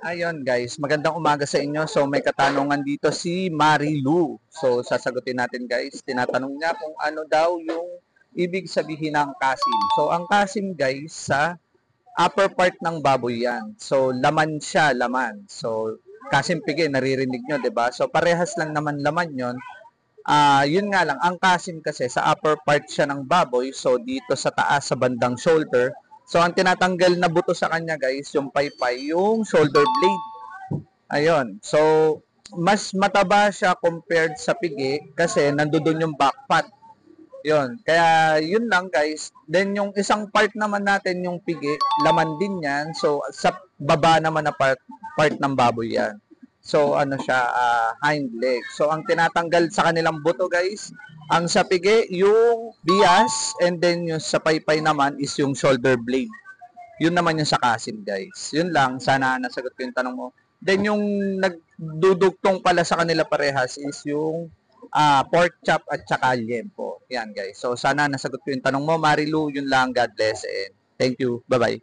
Ayun guys, magandang umaga sa inyo. So may katanungan dito si Marilu. So sasagutin natin guys. Tinatanong niya kung ano daw yung ibig sabihin ng kasim. So ang kasim guys sa upper part ng baboy yan. So laman siya, laman. So kasim pigi, naririnig nyo, 'di ba? So parehas lang naman laman 'yon. Yun nga lang, ang kasim kasi sa upper part siya ng baboy, so dito sa taas, sa bandang shoulder, so ang tinatanggal na buto sa kanya guys, yung paypay, yung shoulder blade. Ayun, so mas mataba siya compared sa pigi kasi nandoon yung back part. Yun, kaya yun lang guys. Then yung isang part naman natin, yung pigi, laman din yan. So sa baba naman na part ng baboy yan. So ano siya, hind leg. So ang tinatanggal sa kanilang buto guys, ang sa pigi, yung bias, and then yung sa paypay naman is yung shoulder blade. Yun naman yung sa kasim guys. Yun lang, sana nasagot ko yung tanong mo. Then yung nagdudugtong pala sa kanila parehas is yung pork chop at saka liempo. Yan guys. So sana nasagot ko yung tanong mo, Marilu. Yun lang. God bless and thank you. Bye-bye.